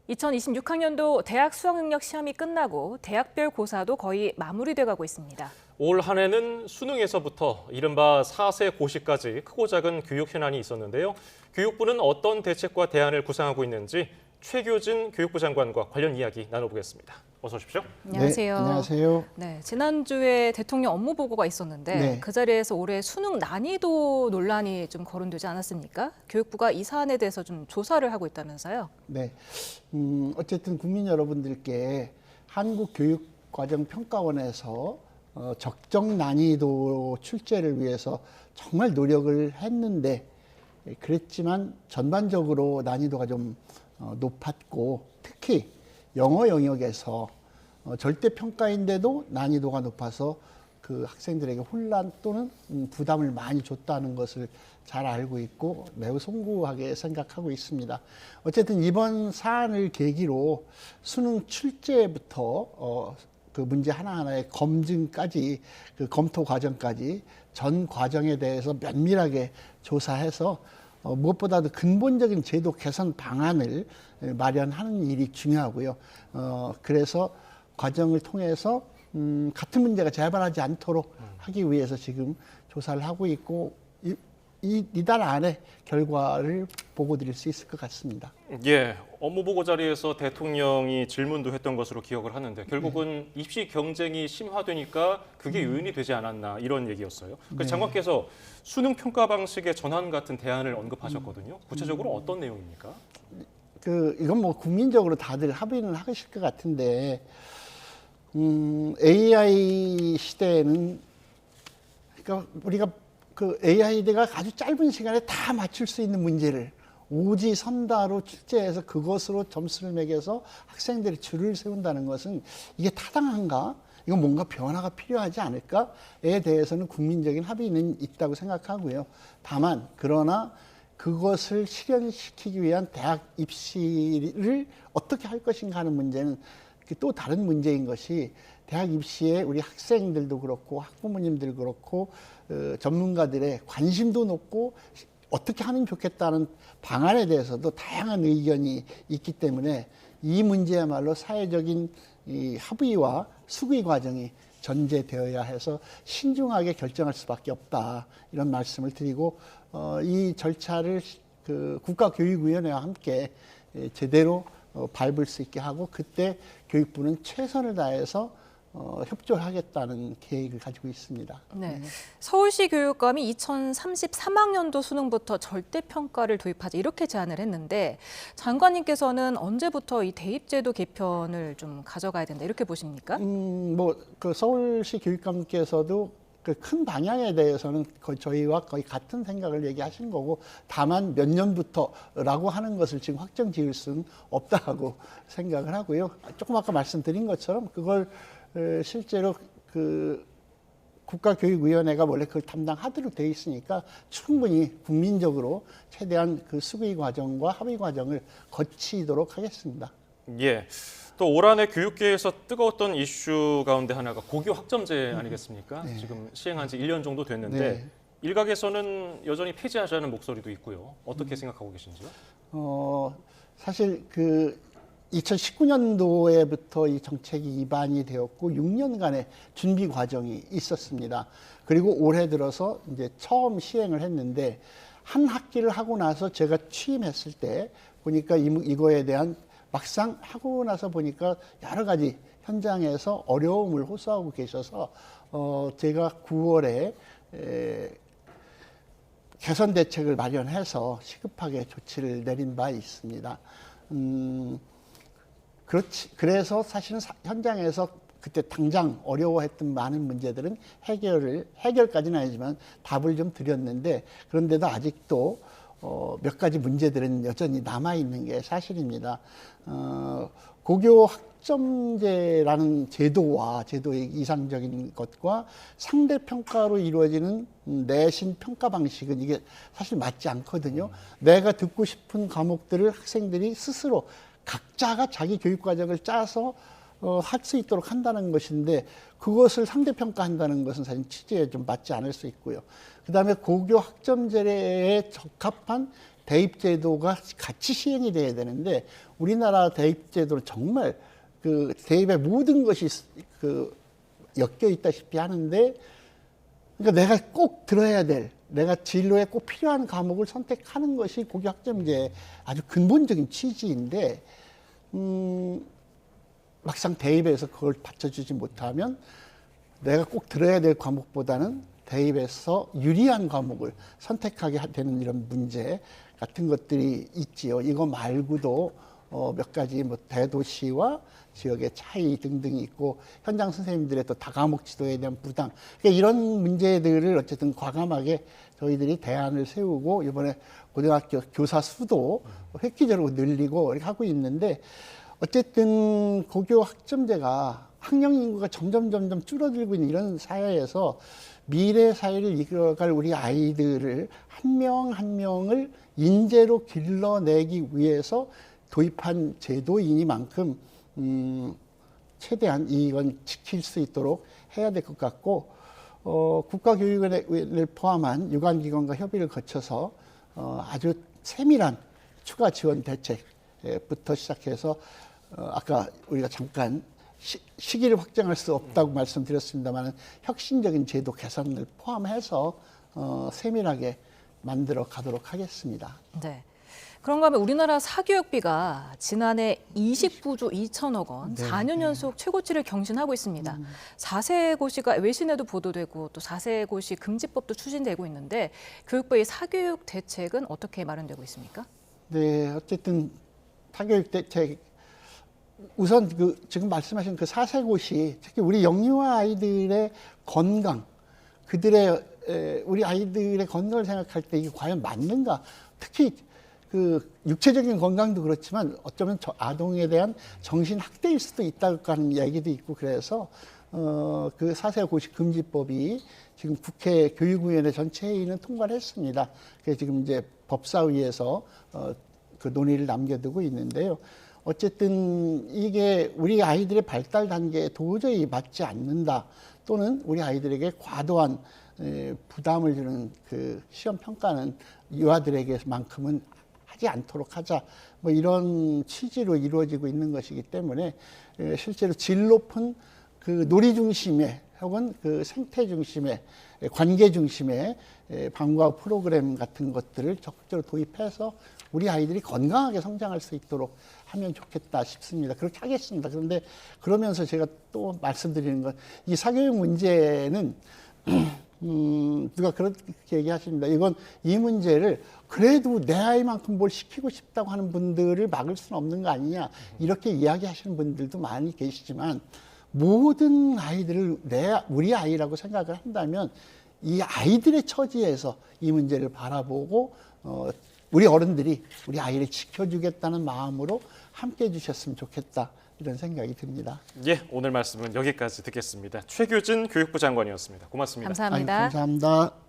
2026학년도 대학 수학능력 시험이 끝나고 대학별 고사도 거의 마무리돼 가고 있습니다. 올 한 해는 수능에서부터 이른바 4세 고시까지 크고 작은 교육 현안이 있었는데요. 교육부는 어떤 대책과 대안을 구상하고 있는지 최교진 교육부 장관과 관련 이야기 나눠보겠습니다. 어서 오십시오. 안녕하세요. 네, 안녕하세요. 네, 지난주에 대통령 업무 보고가 있었는데 네. 그 자리에서 올해 수능 난이도 논란이 좀 거론되지 않았습니까? 교육부가 이 사안에 대해서 좀 조사를 하고 있다면서요? 네, 어쨌든 국민 여러분들께 한국교육과정평가원에서 적정 난이도 출제를 위해서 정말 노력을 했는데 그랬지만 전반적으로 난이도가 좀 높았고 특히 영어 영역에서 절대평가인데도 난이도가 높아서 그 학생들에게 혼란 또는 부담을 많이 줬다는 것을 잘 알고 있고 매우 송구하게 생각하고 있습니다. 어쨌든 이번 사안을 계기로 수능 출제부터 그 문제 하나하나의 검증까지 그 검토 과정까지 전 과정에 대해서 면밀하게 조사해서 무엇보다도 근본적인 제도 개선 방안을 마련하는 일이 중요하고요. 그래서 과정을 통해서 같은 문제가 재발하지 않도록 하기 위해서 지금 조사를 하고 있고 이달 안에 결과를 보고 드릴 수 있을 것 같습니다. 예, 업무보고 자리에서 대통령이 질문도 했던 것으로 기억을 하는데 결국은 입시 경쟁이 심화되니까 그게 요인이 되지 않았나 이런 얘기였어요. 그래서 장관께서 수능 평가 방식의 전환 같은 대안을 언급하셨거든요. 구체적으로 어떤 내용입니까? 이건 뭐 국민적으로 다들 합의는 하실 것 같은데 AI 시대에는 그러니까 우리가 그 AI가 아주 짧은 시간에 다 맞출 수 있는 문제를 오지선다로 출제해서 그것으로 점수를 매겨서 학생들이 줄을 세운다는 것은 이게 타당한가? 이건 뭔가 변화가 필요하지 않을까에 대해서는 국민적인 합의는 있다고 생각하고요. 다만 그러나 그것을 실현시키기 위한 대학 입시를 어떻게 할 것인가 하는 문제는 또 다른 문제인 것이 대학 입시에 우리 학생들도 그렇고 학부모님들 그렇고 전문가들의 관심도 높고 어떻게 하면 좋겠다는 방안에 대해서도 다양한 의견이 있기 때문에 이 문제야말로 사회적인 이 합의와 수기 과정이 전제되어야 해서 신중하게 결정할 수밖에 없다 이런 말씀을 드리고 이 절차를 그 국가교육위원회와 함께 제대로 밟을 수 있게 하고 그때 교육부는 최선을 다해서 협조를 하겠다는 계획을 가지고 있습니다. 네. 서울시 교육감이 2033학년도 수능부터 절대평가를 도입하자 이렇게 제안을 했는데 장관님께서는 언제부터 이 대입제도 개편을 좀 가져가야 된다 이렇게 보십니까? 그 서울시 교육감께서도 그 큰 방향에 대해서는 저희와 거의 같은 생각을 얘기하신 거고 다만 몇 년부터라고 하는 것을 지금 확정 지을 수는 없다고 생각을 하고요. 조금 아까 말씀드린 것처럼 그걸 실제로 그 국가교육위원회가 원래 그걸 담당하도록 되어 있으니까 충분히 국민적으로 최대한 그 수기 과정과 합의 과정을 거치도록 하겠습니다. 예. 또 올 한해 교육계에서 뜨거웠던 이슈 가운데 하나가 고교 학점제 아니겠습니까? 네. 지금 시행한 지 1년 정도 됐는데 네. 일각에서는 여전히 폐지하자는 목소리도 있고요. 어떻게 생각하고 계신지요? 사실 그 2019년도에부터 이 정책이 입안이 되었고 6년간의 준비 과정이 있었습니다. 그리고 올해 들어서 이제 처음 시행을 했는데 한 학기를 하고 나서 제가 취임했을 때 보니까 이거에 대한 막상 하고 나서 보니까 여러 가지 현장에서 어려움을 호소하고 계셔서 제가 9월에 개선 대책을 마련해서 시급하게 조치를 내린 바 있습니다. 그래서 사실은 현장에서 그때 당장 어려워했던 많은 문제들은 해결까지는 아니지만 답을 좀 드렸는데 그런데도 아직도 몇 가지 문제들은 여전히 남아있는 게 사실입니다. 고교 학점제라는 제도의 이상적인 것과 상대평가로 이루어지는 내신 평가 방식은 이게 사실 맞지 않거든요. 내가 듣고 싶은 과목들을 학생들이 스스로 각자가 자기 교육과정을 짜서 할 수 있도록 한다는 것인데 그것을 상대평가한다는 것은 사실 취지에 좀 맞지 않을 수 있고요. 그 다음에 고교 학점제에 적합한 대입제도가 같이 시행이 돼야 되는데 우리나라 대입제도는 정말 그 대입의 모든 것이 그 엮여 있다시피 하는데 그러니까 내가 꼭 들어야 될 내가 진로에 꼭 필요한 과목을 선택하는 것이 고교 학점제의 아주 근본적인 취지인데 막상 대입에서 그걸 받쳐주지 못하면 내가 꼭 들어야 될 과목보다는 대입에서 유리한 과목을 선택하게 되는 이런 문제 같은 것들이 있지요. 이거 말고도 몇 가지 뭐 대도시와 지역의 차이 등등이 있고 현장 선생님들의 또 다과목 지도에 대한 부담 그러니까 이런 문제들을 어쨌든 과감하게 저희들이 대안을 세우고 이번에 고등학교 교사 수도 획기적으로 늘리고 이렇게 하고 있는데 어쨌든 고교 학점제가 학령 인구가 점점 줄어들고 있는 이런 사회에서 미래 사회를 이끌어갈 우리 아이들을 한 명 한 명을 인재로 길러내기 위해서 도입한 제도이니만큼 최대한 이건 지킬 수 있도록 해야 될 것 같고 국가교육원을 포함한 유관기관과 협의를 거쳐서 아주 세밀한 추가 지원 대책부터 시작해서 아까 우리가 잠깐 시기를 확정할 수 없다고 말씀드렸습니다만 혁신적인 제도 개선을 포함해서 세밀하게 만들어 가도록 하겠습니다. 네. 그런가 하면 우리나라 사교육비가 지난해 29조 2천억 원, 네. 4년 연속 최고치를 경신하고 있습니다. 4세 고시가 외신에도 보도되고 또 4세 고시 금지법도 추진되고 있는데 교육부의 사교육 대책은 어떻게 마련되고 있습니까? 네, 어쨌든 사교육 대책 우선 그 지금 말씀하신 그 4세 고시 특히 우리 영유아 아이들의 건강 그들의 우리 아이들의 건강을 생각할 때 이게 과연 맞는가 특히 그 육체적인 건강도 그렇지만 어쩌면 아동에 대한 정신 학대일 수도 있다고 하는 얘기도 있고 그래서 그 4세 고시 금지법이 지금 국회 교육위원회 전체 회의는 통과를 했습니다. 그래서 지금 이제 법사위에서 그 논의를 남겨두고 있는데요. 어쨌든 이게 우리 아이들의 발달 단계에 도저히 맞지 않는다 또는 우리 아이들에게 과도한 부담을 주는 그 시험 평가는 유아들에게만큼은 하지 않도록 하자 뭐 이런 취지로 이루어지고 있는 것이기 때문에 실제로 질 높은 그 놀이 중심의 혹은 그 생태 중심의 관계 중심의 방과 프로그램 같은 것들을 적극적으로 도입해서 우리 아이들이 건강하게 성장할 수 있도록 하면 좋겠다 싶습니다. 그렇게 하겠습니다. 그런데 그러면서 제가 또 말씀드리는 건 이 사교육 문제는 누가 그렇게 얘기하십니다. 이건 이 문제를 그래도 내 아이만큼 뭘 시키고 싶다고 하는 분들을 막을 수는 없는 거 아니냐 이렇게 이야기하시는 분들도 많이 계시지만 모든 아이들을 우리 아이라고 생각을 한다면 이 아이들의 처지에서 이 문제를 바라보고 우리 어른들이 우리 아이를 지켜주겠다는 마음으로 함께 해주셨으면 좋겠다 이런 생각이 듭니다. 예, 오늘 말씀은 여기까지 듣겠습니다. 최규진 교육부 장관이었습니다. 고맙습니다. 감사합니다. 감사합니다.